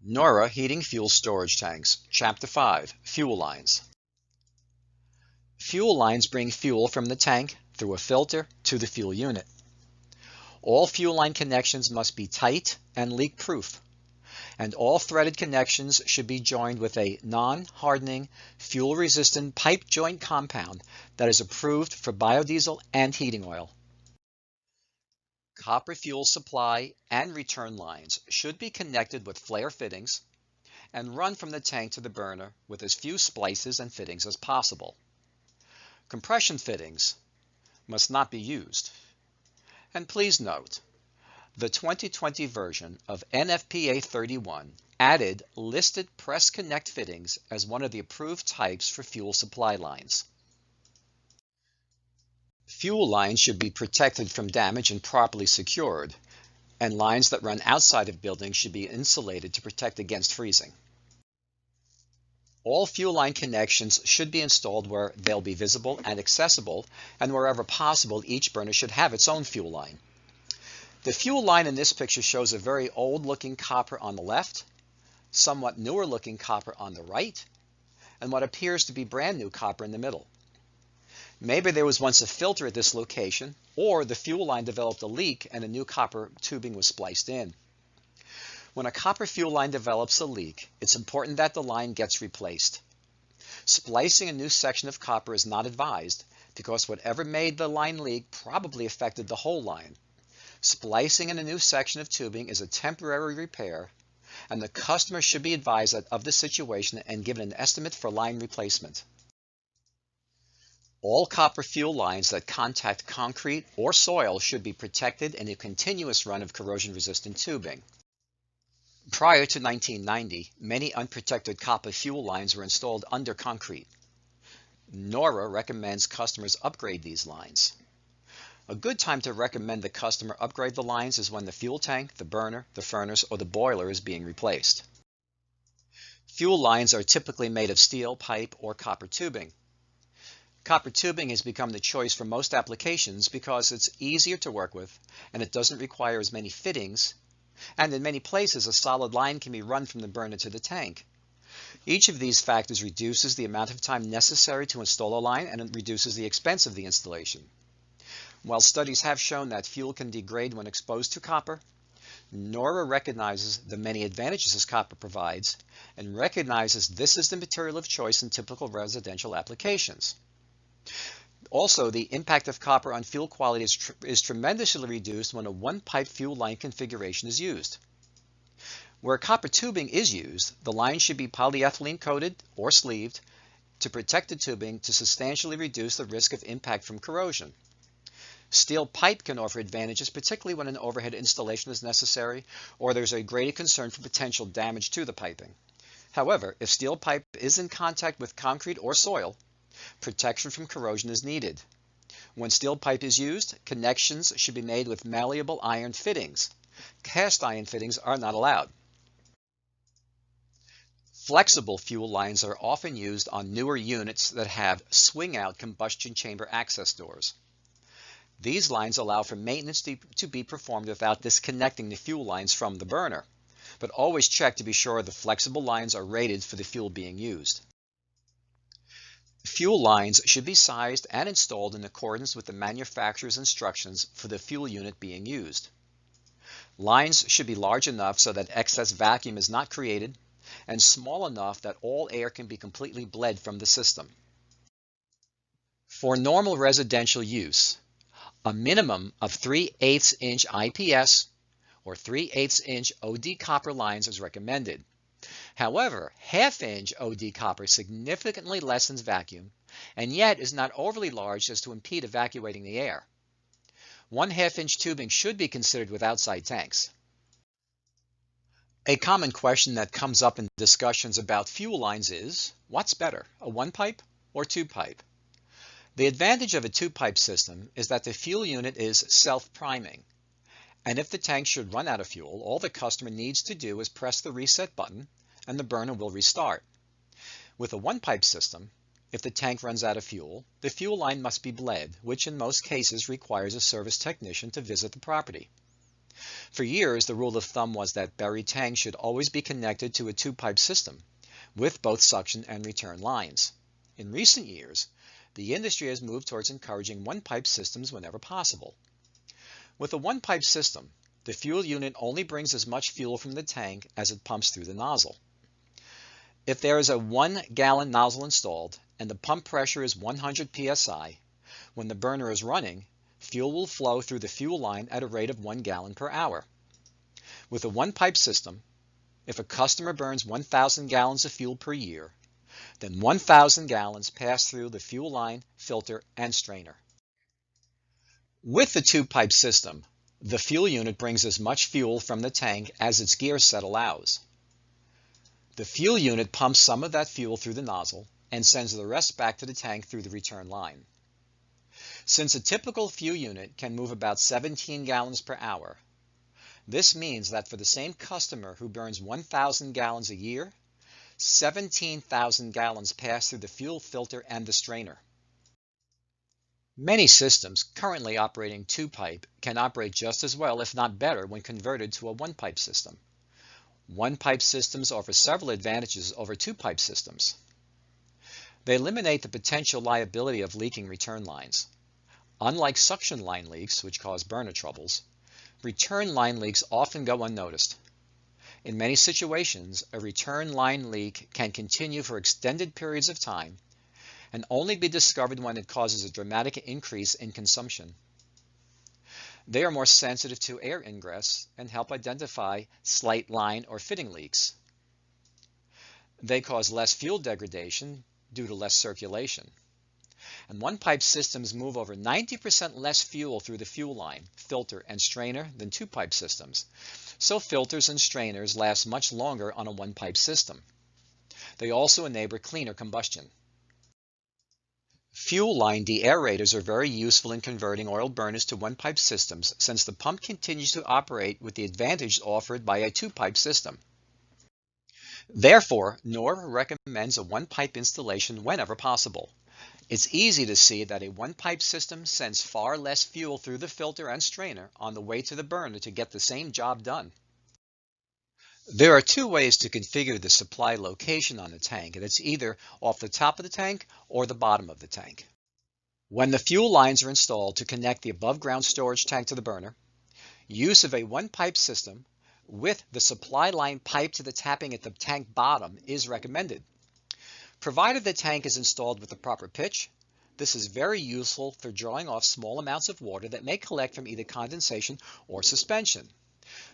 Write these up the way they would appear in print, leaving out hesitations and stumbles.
NORA Heating Fuel Storage Tanks, Chapter 5, Fuel Lines. Fuel lines bring fuel from the tank through a filter to the fuel unit. All fuel line connections must be tight and leak-proof, and all threaded connections should be joined with a non-hardening, fuel-resistant pipe joint compound that is approved for biodiesel and heating oil. Copper fuel supply and return lines should be connected with flare fittings and run from the tank to the burner with as few splices and fittings as possible. Compression fittings must not be used. And please note, the 2020 version of NFPA 31 added listed press connect fittings as one of the approved types for fuel supply lines. Fuel lines should be protected from damage and properly secured, and lines that run outside of buildings should be insulated to protect against freezing. All fuel line connections should be installed where they'll be visible and accessible, and wherever possible, each burner should have its own fuel line. The fuel line in this picture shows a very old-looking copper on the left, somewhat newer-looking copper on the right, and what appears to be brand new copper in the middle. Maybe there was once a filter at this location, or the fuel line developed a leak and a new copper tubing was spliced in. When a copper fuel line develops a leak, it's important that the line gets replaced. Splicing a new section of copper is not advised because whatever made the line leak probably affected the whole line. Splicing in a new section of tubing is a temporary repair, and the customer should be advised of the situation and given an estimate for line replacement. All copper fuel lines that contact concrete or soil should be protected in a continuous run of corrosion-resistant tubing. Prior to 1990, many unprotected copper fuel lines were installed under concrete. NORA recommends customers upgrade these lines. A good time to recommend the customer upgrade the lines is when the fuel tank, the burner, the furnace, or the boiler is being replaced. Fuel lines are typically made of steel, pipe, or copper tubing. Copper tubing has become the choice for most applications because it's easier to work with and it doesn't require as many fittings, and in many places a solid line can be run from the burner to the tank. Each of these factors reduces the amount of time necessary to install a line, and it reduces the expense of the installation. While studies have shown that fuel can degrade when exposed to copper, NORA recognizes the many advantages this copper provides and recognizes this is the material of choice in typical residential applications. Also, the impact of copper on fuel quality is tremendously reduced when a one-pipe fuel line configuration is used. Where copper tubing is used, the line should be polyethylene coated or sleeved to protect the tubing to substantially reduce the risk of impact from corrosion. Steel pipe can offer advantages, particularly when an overhead installation is necessary or there's a greater concern for potential damage to the piping. However, if steel pipe is in contact with concrete or soil, protection from corrosion is needed. When steel pipe is used, connections should be made with malleable iron fittings. Cast iron fittings are not allowed. Flexible fuel lines are often used on newer units that have swing-out combustion chamber access doors. These lines allow for maintenance to be performed without disconnecting the fuel lines from the burner, but always check to be sure the flexible lines are rated for the fuel being used. Fuel lines should be sized and installed in accordance with the manufacturer's instructions for the fuel unit being used. Lines should be large enough so that excess vacuum is not created, and small enough that all air can be completely bled from the system. For normal residential use, a minimum of 3/8 inch IPS or 3/8 inch OD copper lines is recommended. However, 1/2 inch OD copper significantly lessens vacuum and yet is not overly large as to impede evacuating the air. 1/2 inch tubing should be considered with outside tanks. A common question that comes up in discussions about fuel lines is, what's better, a one-pipe or two-pipe? The advantage of a two-pipe system is that the fuel unit is self-priming, and if the tank should run out of fuel, all the customer needs to do is press the reset button and the burner will restart. With a one-pipe system, if the tank runs out of fuel, the fuel line must be bled, which in most cases requires a service technician to visit the property. For years, the rule of thumb was that buried tanks should always be connected to a two-pipe system with both suction and return lines. In recent years, the industry has moved towards encouraging one-pipe systems whenever possible. With a one-pipe system, the fuel unit only brings as much fuel from the tank as it pumps through the nozzle. If there is a 1-gallon nozzle installed and the pump pressure is 100 psi, when the burner is running, fuel will flow through the fuel line at a rate of 1 gallon per hour. With a one-pipe system, if a customer burns 1,000 gallons of fuel per year, then 1,000 gallons pass through the fuel line, filter, and strainer. With the two-pipe system, the fuel unit brings as much fuel from the tank as its gear set allows. The fuel unit pumps some of that fuel through the nozzle and sends the rest back to the tank through the return line. Since a typical fuel unit can move about 17 gallons per hour, this means that for the same customer who burns 1,000 gallons a year, 17,000 gallons pass through the fuel filter and the strainer. Many systems currently operating two-pipe can operate just as well, if not better, when converted to a one-pipe system. One-pipe systems offer several advantages over two-pipe systems. They eliminate the potential liability of leaking return lines. Unlike suction line leaks, which cause burner troubles, return line leaks often go unnoticed. In many situations, a return line leak can continue for extended periods of time and only be discovered when it causes a dramatic increase in consumption. They are more sensitive to air ingress and help identify slight line or fitting leaks. They cause less fuel degradation due to less circulation. And one-pipe systems move over 90% less fuel through the fuel line, filter, and strainer than two-pipe systems. So filters and strainers last much longer on a one-pipe system. They also enable cleaner combustion. Fuel line deaerators are very useful in converting oil burners to one-pipe systems, since the pump continues to operate with the advantage offered by a two-pipe system. Therefore, NORA recommends a one-pipe installation whenever possible. It's easy to see that a one-pipe system sends far less fuel through the filter and strainer on the way to the burner to get the same job done. There are two ways to configure the supply location on the tank, and it's either off the top of the tank or the bottom of the tank. When the fuel lines are installed to connect the above-ground storage tank to the burner, use of a one-pipe system with the supply line piped to the tapping at the tank bottom is recommended. Provided the tank is installed with the proper pitch, this is very useful for drawing off small amounts of water that may collect from either condensation or suspension.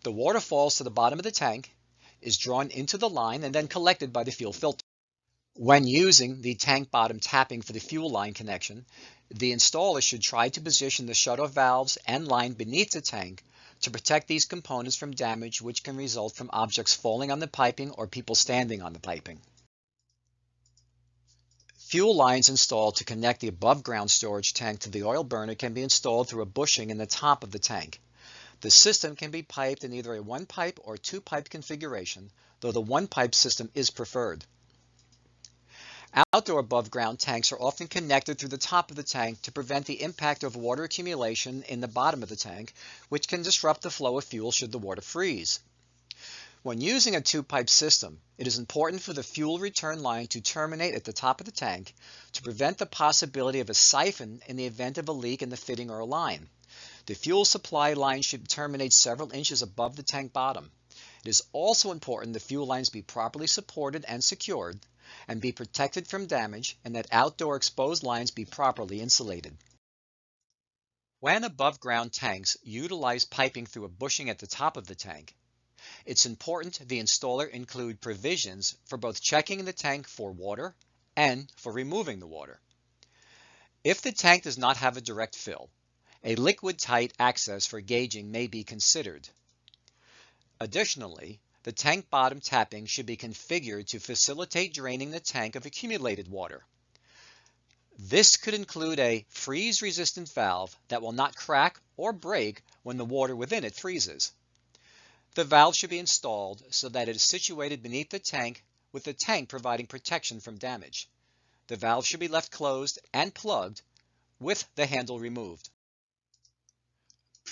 The water falls to the bottom of the tank, is drawn into the line, and then collected by the fuel filter. When using the tank bottom tapping for the fuel line connection, the installer should try to position the shutoff valves and line beneath the tank to protect these components from damage which can result from objects falling on the piping or people standing on the piping. Fuel lines installed to connect the above-ground storage tank to the oil burner can be installed through a bushing in the top of the tank. The system can be piped in either a one-pipe or two-pipe configuration, though the one-pipe system is preferred. Outdoor above-ground tanks are often connected through the top of the tank to prevent the impact of water accumulation in the bottom of the tank, which can disrupt the flow of fuel should the water freeze. When using a two-pipe system, it is important for the fuel return line to terminate at the top of the tank to prevent the possibility of a siphon in the event of a leak in the fitting or line. The fuel supply line should terminate several inches above the tank bottom. It is also important the fuel lines be properly supported and secured and be protected from damage, and that outdoor exposed lines be properly insulated. When above-ground tanks utilize piping through a bushing at the top of the tank, it's important the installer include provisions for both checking the tank for water and for removing the water. If the tank does not have a direct fill, a liquid-tight access for gauging may be considered. Additionally, the tank bottom tapping should be configured to facilitate draining the tank of accumulated water. This could include a freeze-resistant valve that will not crack or break when the water within it freezes. The valve should be installed so that it is situated beneath the tank, with the tank providing protection from damage. The valve should be left closed and plugged with the handle removed.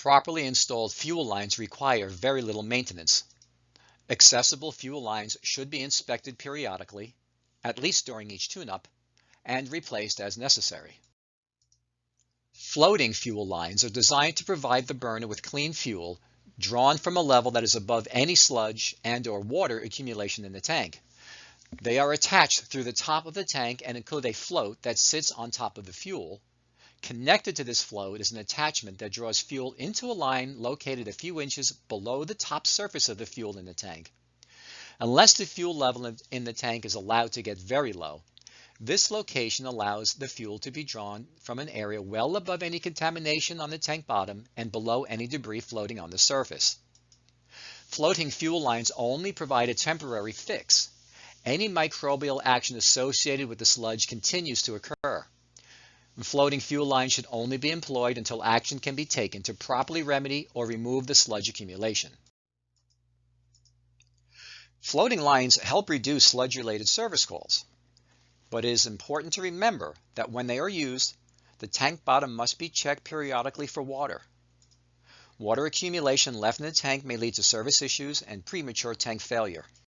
Properly installed fuel lines require very little maintenance. Accessible fuel lines should be inspected periodically, at least during each tune-up, and replaced as necessary. Floating fuel lines are designed to provide the burner with clean fuel drawn from a level that is above any sludge and/or water accumulation in the tank. They are attached through the top of the tank and include a float that sits on top of the fuel. Connected to this float is an attachment that draws fuel into a line located a few inches below the top surface of the fuel in the tank. Unless the fuel level in the tank is allowed to get very low, this location allows the fuel to be drawn from an area well above any contamination on the tank bottom and below any debris floating on the surface. Floating fuel lines only provide a temporary fix. Any microbial action associated with the sludge continues to occur. Floating fuel lines should only be employed until action can be taken to properly remedy or remove the sludge accumulation. Floating lines help reduce sludge-related service calls, but it is important to remember that when they are used, the tank bottom must be checked periodically for water. Water accumulation left in the tank may lead to service issues and premature tank failure.